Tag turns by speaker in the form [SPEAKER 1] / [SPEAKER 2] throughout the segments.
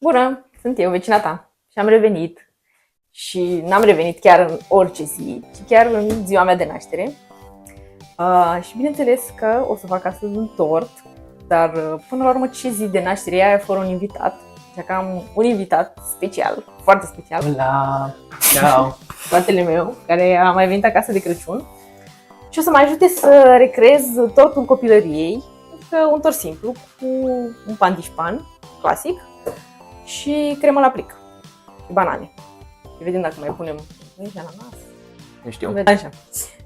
[SPEAKER 1] Bună, sunt eu, vecina ta, și am revenit. Și n-am revenit chiar în orice zi, ci chiar în ziua mea de naștere. Și bineînțeles că o să fac astăzi un tort, dar până la urmă ce zi de naștere e aia fără un invitat. Așa că am un invitat special, foarte special.
[SPEAKER 2] Hola! Ciao!
[SPEAKER 1] Fratele meu, care a mai venit acasă de Crăciun. Și o să mă ajute să recreez tortul copilăriei. Adică un tort simplu, cu un pandișpan clasic și cremă la plic și banane. Și vedem dacă mai punem nici ananas.
[SPEAKER 2] Nu știu.
[SPEAKER 1] Așa.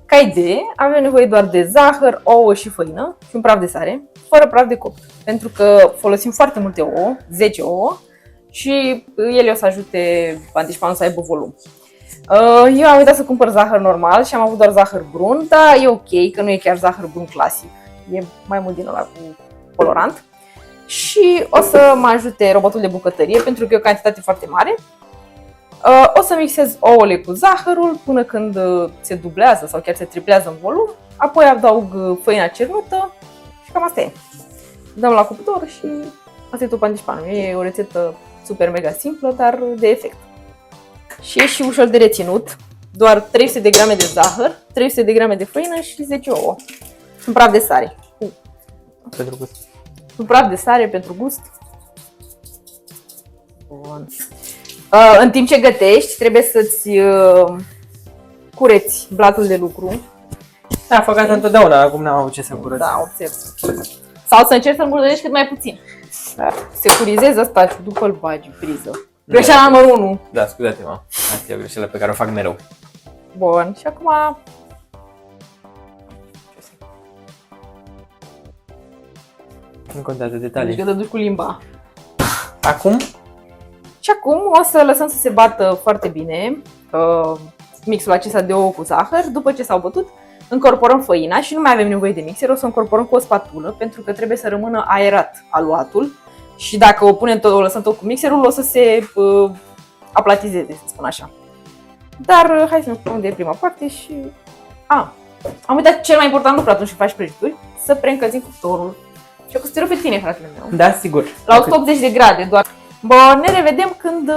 [SPEAKER 1] Ca idee, avem nevoie doar de zahăr, ouă și făină și un praf de sare, fără praf de copt. Pentru că folosim foarte multe ouă, 10 ouă, și ele o să ajute pandișpanul să aibă volum. Eu am uitat să cumpăr zahăr normal și am avut doar zahăr brun, dar e ok, că nu e chiar zahăr brun clasic. E mai mult din ăla cu colorant. Și o să mă ajute robotul de bucătărie, pentru că e o cantitate foarte mare. O să mixez ouăle cu zahărul până când se dublează sau chiar se triplează în volum. Apoi adaug făina cernută și cam asta e. Dăm la cuptor și asta e tot pandișpanul. E o rețetă super mega simplă, dar de efect. Și e și ușor de reținut. Doar 300 de grame de zahăr, 300 de grame de făină și 10 ouă. Un praf de sare.
[SPEAKER 2] Pentru gust.
[SPEAKER 1] Un praf de sare pentru gust. Bun. În timp ce gătești, trebuie să-ți cureți blatul de lucru.
[SPEAKER 2] Da, fac asta întotdeauna, acum n-am avut ce să curăț.
[SPEAKER 1] Da, observ. Sau să încerci să-l murdărești cât mai puțin. Da. Securizezi asta și după îl bagi priză. Greșeala numărul 1.
[SPEAKER 2] Da, scuzați-mă. Asta e o greșeală pe care o fac mereu.
[SPEAKER 1] Bun, și acum...
[SPEAKER 2] Nu contează
[SPEAKER 1] Deci
[SPEAKER 2] detalii.
[SPEAKER 1] că te duci cu limba.
[SPEAKER 2] Acum?
[SPEAKER 1] Și acum o să lăsăm să se bată foarte bine mixul acesta de ouă cu zahăr. După ce s-au bătut, încorporăm făina și nu mai avem nevoie de mixer, o să încorporăm cu o spatulă, pentru că trebuie să rămână aerat aluatul. Și dacă o lăsăm tot cu mixerul, o să se aplatizeze, să spun așa. Dar hai să ne ocupăm de prima parte și... am uitat cel mai important lucru atunci când faci prăjituri, să preîncălzim cuptorul. Și o consider pe tine, fratele meu.
[SPEAKER 2] Da, sigur.
[SPEAKER 1] La 180 de grade doar. Bun, ne revedem când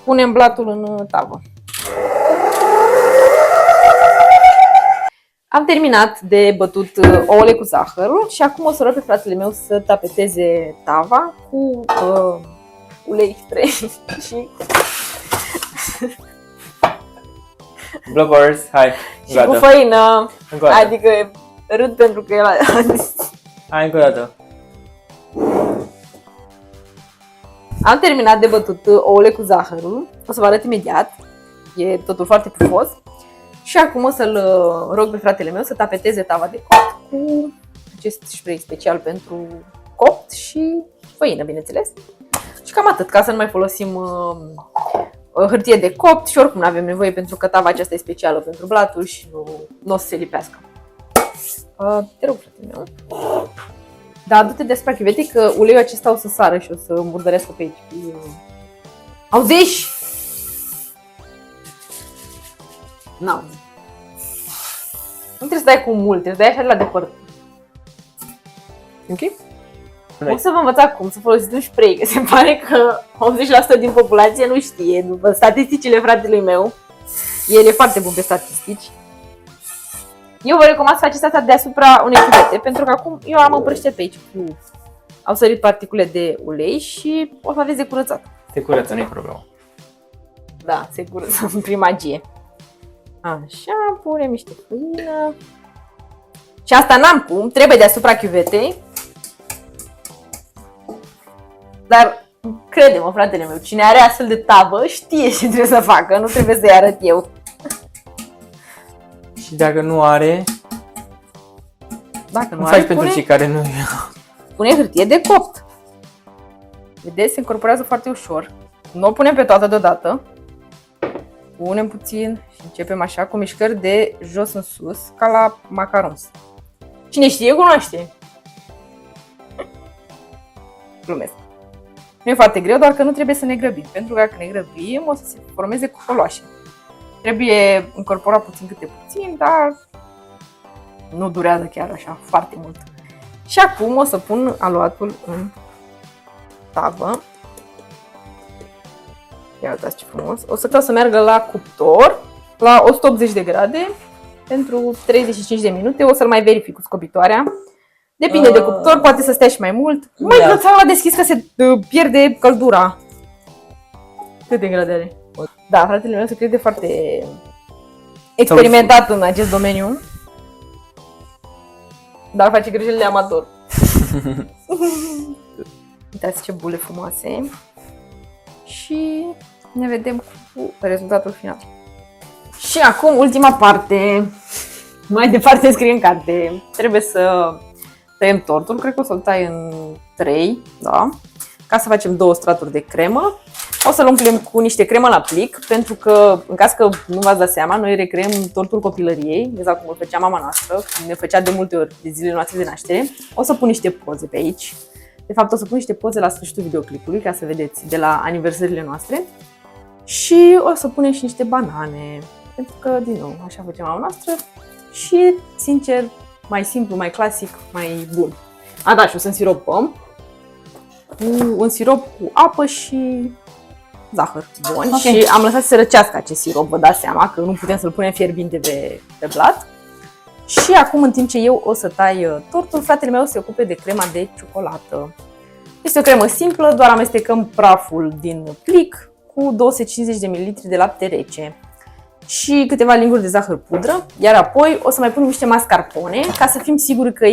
[SPEAKER 1] punem blatul în tavă. Am terminat de bătut ouăle cu zahărul și acum o să rog pe fratele meu să tapeteze tava cu ulei spray și...
[SPEAKER 2] Bloopers, hai.
[SPEAKER 1] și cu făină.
[SPEAKER 2] Încă o dată.
[SPEAKER 1] Adică râd pentru că el a zis.
[SPEAKER 2] Hai, încă o dată.
[SPEAKER 1] Am terminat de bătut ouăle cu zahărul. O să vă arăt imediat. E totul foarte pufos. Și acum o să-l rog pe fratele meu să tapeteze tava de copt cu acest spray special pentru copt și făină, bineînțeles. Și cam atât, ca să nu mai folosim hârtie de copt și oricum nu avem nevoie pentru că tava aceasta e specială pentru blatul și nu o să se lipească. Te rog, fratele meu. Da, du-te deasupra chiuvetei că uleiul acesta o să sară și o să murdărească pe aici. Auzești? Nu trebuie să dai cu mult, trebuie să dai așa de la depărtare.
[SPEAKER 2] Ok?
[SPEAKER 1] O să vă învăț cum să folosiți un spray, că se pare că 80% din populație nu știe, după statisticile fratelui meu. El e foarte bun pe statistici. Eu vă recomand să faceți asta deasupra unei cuvete, pentru că acum eu am împrăștiat pe aici cu... Au sărit particule de ulei și o să aveți de curățat.
[SPEAKER 2] Se curăță, nu-i problemă.
[SPEAKER 1] Da, se curăță prin magie. Așa, punem niște făină. Și asta n-am cum, trebuie deasupra chiuvetei. Dar crede-mă, fratele meu, cine are astfel de tavă știe ce trebuie să facă, nu trebuie să-i arăt eu.
[SPEAKER 2] Și dacă nu are,
[SPEAKER 1] Dacă nu
[SPEAKER 2] cum
[SPEAKER 1] are,
[SPEAKER 2] faci pentru cei care nu...
[SPEAKER 1] pune hârtie de copt. Vedeți, se incorporează foarte ușor. Nu o punem pe toată deodată. Punem puțin și începem așa cu mișcări de jos în sus, ca la macarons. Cine știe, cunoaște. Glumesc. Nu e foarte greu, doar că nu trebuie să ne grăbim, pentru că dacă ne grăbim o să se formeze coloașe. Trebuie incorporat puțin câte puțin, dar nu durează chiar așa foarte mult. Și acum o să pun aluatul în tavă Ia uitați ce frumos. O să meargă la cuptor la 180 de grade pentru 35 de minute. O să-l mai verific cu scobitoarea. Depinde de cuptor, poate să stea și mai mult. Mai lăsați la deschis că se pierde căldura. Câte grade are? Da, fratele meu se crede foarte experimentat în acest domeniu. Dar face grijile de amator. Uitați ce bule frumoase. Și ne vedem cu rezultatul final. Și acum ultima parte. Mai departe scrie în carte. Trebuie să tăiem tortul. Cred că o să-l tai în 3, da? Ca să facem 2 straturi de cremă. O să-l umplem cu niște cremă la plic, pentru că, în caz că nu v-ați dat seama, noi recreăm tortul copilăriei, exact cum îl făcea mama noastră, cum ne făcea de multe ori de zilele noastre de naștere. O să pun niște poze pe aici. De fapt, o să pun niște poze la sfârșitul videoclipului, ca să vedeți de la aniversările noastre. Și o să punem și niște banane, pentru că, din nou, așa făcea mama noastră. Și, sincer, mai simplu, mai clasic, mai bun. A, da, și o să însiropăm cu un sirop cu apă și zahăr. Bun, okay. Și am lăsat să se răcească acest sirop, vă dați seama că nu putem să-l punem fierbinte pe blat. Și acum, în timp ce eu o să tai tortul, fratele meu se ocupe de crema de ciocolată. Este o cremă simplă, doar amestecăm praful din plic cu 250 de ml de lapte rece și câteva linguri de zahăr pudră, iar apoi o să mai punem niște mascarpone ca să fim siguri că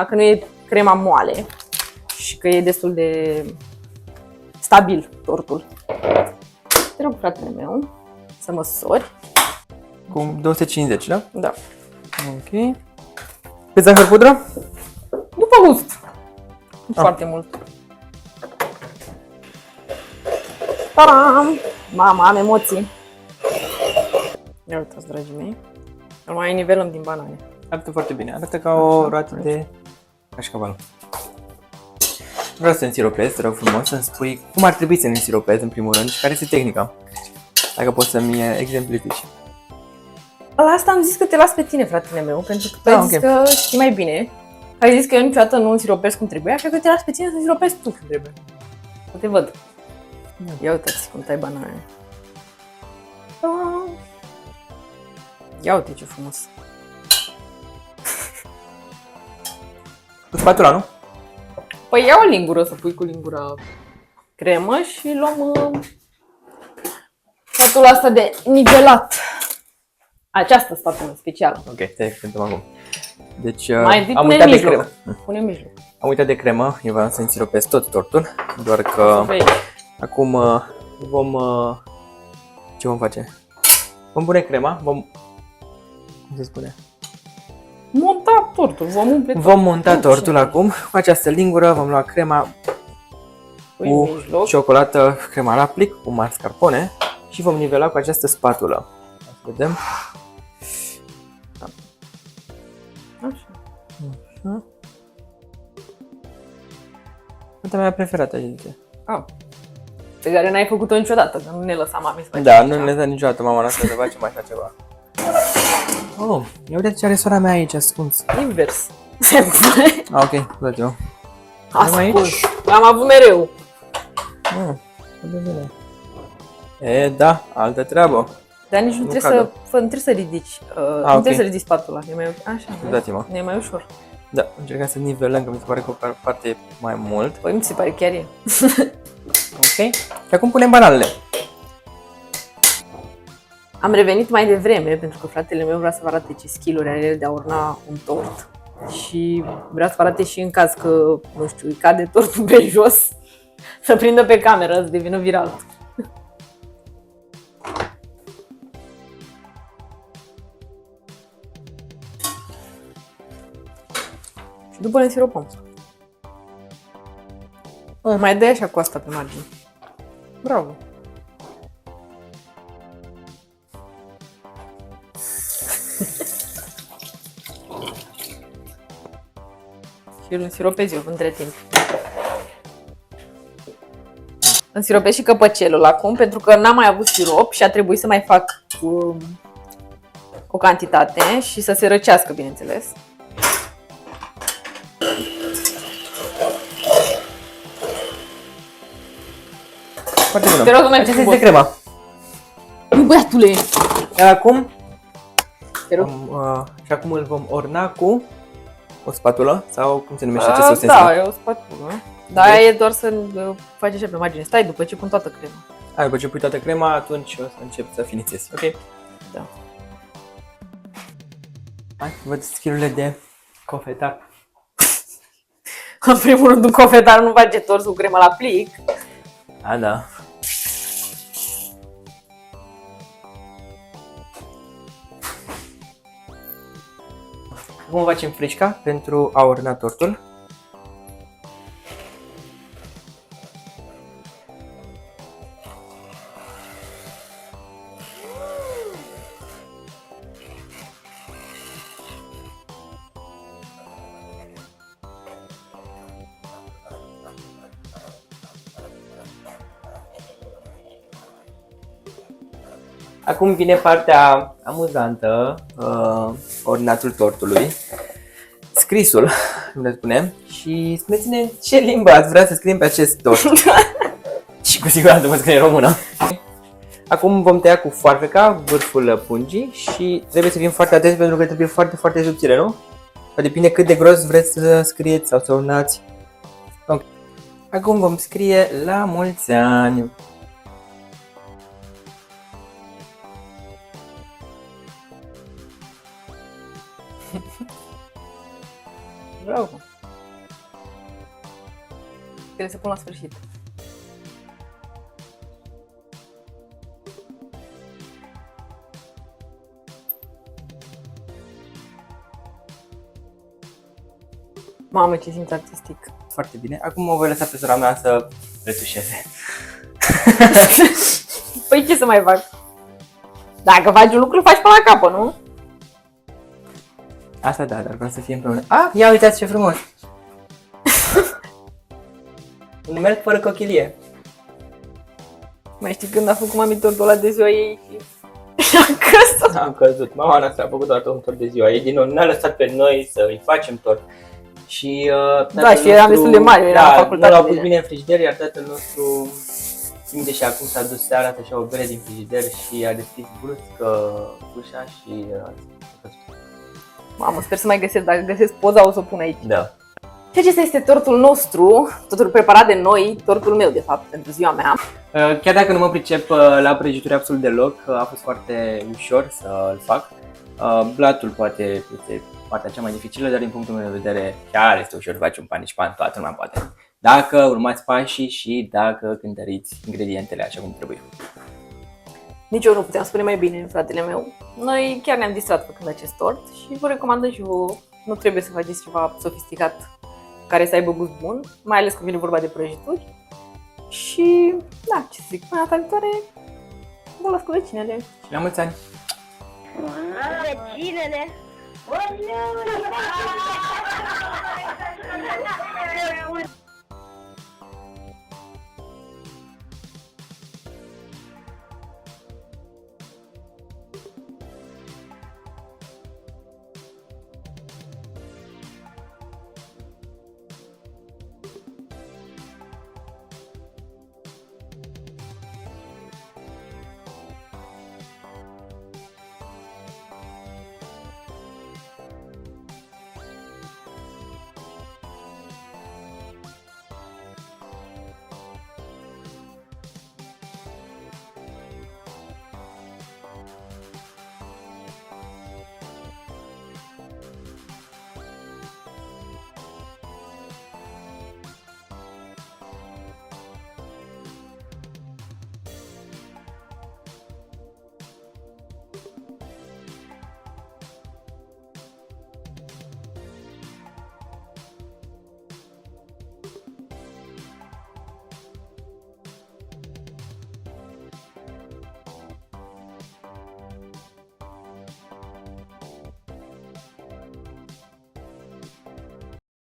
[SPEAKER 1] că nu e crema moale și că e destul de stabil tortul. Te rog, fratele meu, să măsori.
[SPEAKER 2] Cu 250, da?
[SPEAKER 1] Da.
[SPEAKER 2] Ok. Pe zahăr pudră?
[SPEAKER 1] După gust. Nu foarte mult. Taram! Mama, am emoții. Ia uitați, dragii mei. Îl mai nivelăm din banane.
[SPEAKER 2] Arată foarte bine. Arată ca o roată de cașcaval. Vreau să însiropez, te rog frumos, să-mi spui cum ar trebui să ne însiropez în primul rând și care este tehnica. Dacă poți să-mi exemplifici.
[SPEAKER 1] La asta am zis că te las pe tine, fratele meu, pentru că tu ai zis că știi mai bine. Ai zis că eu niciodată nu însiropez cum trebuie, așa că te las pe tine să însiropezi tu cum trebuie. Să te văd. Ia uitați cum tai banane. Ia uite ce frumos.
[SPEAKER 2] Cu spatula, nu?
[SPEAKER 1] Păi ia o lingură să pui cu lingura cremă și luăm spatula asta de nivelat. Această spatulă specială.
[SPEAKER 2] Ok, stai să acum. Deci
[SPEAKER 1] am uitat de cremă. Pune în mijloc.
[SPEAKER 2] Am uitat de cremă, eu vreau să însiropez tot tortul, doar că acum ce vom face? Vom pune crema, cum se spune?
[SPEAKER 1] Monta tortul,
[SPEAKER 2] vom monta tortul acum. Cu această lingură vom lua crema cu ciocolată, crema la plic, cu mascarpone și vom nivela cu această spatulă. Să vedem. Așa. Asta mea preferată, zice.
[SPEAKER 1] Pe care n-ai făcut-o niciodată, că nu ne lăsa mami să facem.
[SPEAKER 2] Da, nu ne lăsa niciodată mama noastră să facem așa ceva. Oh, ia uite ce are sora mea aici, ascuns.
[SPEAKER 1] Invers.
[SPEAKER 2] Ok, uite-o.
[SPEAKER 1] Ascuns. L-am avut mereu.
[SPEAKER 2] E, da, altă treabă.
[SPEAKER 1] Dar nici nu trebuie să ridici. Nu trebuie să ridici spatula. E mai așa.
[SPEAKER 2] Dați-mă.
[SPEAKER 1] E mai ușor.
[SPEAKER 2] Da, încercăm să nivelăm, că mi se pare că o parte mai mult.
[SPEAKER 1] Păi mi se pare chiar e.
[SPEAKER 2] Ok. Și acum punem bananele.
[SPEAKER 1] Am revenit mai devreme, pentru că fratele meu vrea să vă arate ce skill-uri are el de a urna un tort. Și vrea să vă arate și în caz că, nu știu, îi cade tortul pe jos, să prindă pe cameră, să devină viral. Și după ne însiropăm. Mai dai așa cu asta pe margine. Bravo! Și îl însiropez eu între timp. Însiropez și căpăcelul acum, pentru că n-am mai avut sirop și a trebuit să mai fac o cantitate și să se răcească, bineînțeles.
[SPEAKER 2] Foarte bună.
[SPEAKER 1] Te rog, mergi.
[SPEAKER 2] Acesta este crema.
[SPEAKER 1] Nu, băiatule!
[SPEAKER 2] Iar acum,
[SPEAKER 1] Te rog.
[SPEAKER 2] și acum îl vom orna cu o spatulă sau cum se numește acest ustensil?
[SPEAKER 1] Da, e o spatulă. Dar aia e doar să faci așa pe margine. Stai după ce pun toată crema.
[SPEAKER 2] După ce pui toată crema, atunci o să încep să finițezi, ok?
[SPEAKER 1] Da.
[SPEAKER 2] Hai, văd skill-urile de cofetar.
[SPEAKER 1] În primul rând, un cofetar nu face tors cu crema la plic.
[SPEAKER 2] A, da. Acum facem frișca pentru a orna tortul. Acum vine partea amuzantă, ordinatul tortului, scrisul, cum le spunem, și spuneți-ne în ce limbă ați vrea să scriem pe acest tort. Și cu siguranță vă scrie în română. Acum vom tăia cu foarfeca vârful pungii și trebuie să fim foarte atenți pentru că trebuie foarte, foarte subțire, nu? Depinde cât de gros vreți să scrieți sau să ornați. Okay. Acum vom scrie la mulți ani.
[SPEAKER 1] Bravo! Trebuie să pun la sfârșit. Mamă, ce simț artistic!
[SPEAKER 2] Foarte bine. Acum o voi lăsa pe sora mea să retușeze.
[SPEAKER 1] Păi ce să mai fac? Dacă faci un lucru, faci până la capăt, nu?
[SPEAKER 2] Asta da, dar vreau să fie împreună. Ah, ia uitați ce frumos! Un melc fără cochilie.
[SPEAKER 1] Mai știi când a făcut mami tortul ăla de ziua ei și a căzut?
[SPEAKER 2] Am căzut. Mama noastră a făcut doar un tort de ziua ei. Din nou, ne-a lăsat pe noi să îi facem tort. Și
[SPEAKER 1] da, și eram destul de mari, eram la facultate.
[SPEAKER 2] Da, l-au pus bine în frigider, iar tatăl nostru simte și acum s-a dus seara să-și ia o bere din frigider și a deschis brusc ușa și a căzut.
[SPEAKER 1] Mamă, sper să mai găsesc, dacă găsesc poza o să o pun aici.
[SPEAKER 2] Da.
[SPEAKER 1] Și acesta este tortul nostru, tortul preparat de noi, tortul meu de fapt, pentru ziua mea.
[SPEAKER 2] Chiar dacă nu mă pricep la prăjituri absolut deloc, a fost foarte ușor să-l fac. Blatul poate este partea cea mai dificilă, dar din punctul meu de vedere chiar este ușor să faci un panișpan, toată lumea poate. Dacă urmați pașii și dacă cântăriți ingredientele așa cum trebuie.
[SPEAKER 1] Nici eu nu puteam spune mai bine, fratele meu. Noi chiar ne-am distrat făcând acest tort și vă recomandăm și vouă. Nu trebuie să faceți ceva sofisticat care să aibă gust bun, mai ales când vine vorba de prăjituri. Și, da, ce să zic, până data viitoare, vă las cu vecinele.
[SPEAKER 2] Și la mulți ani!
[SPEAKER 3] Vecinele! Bună!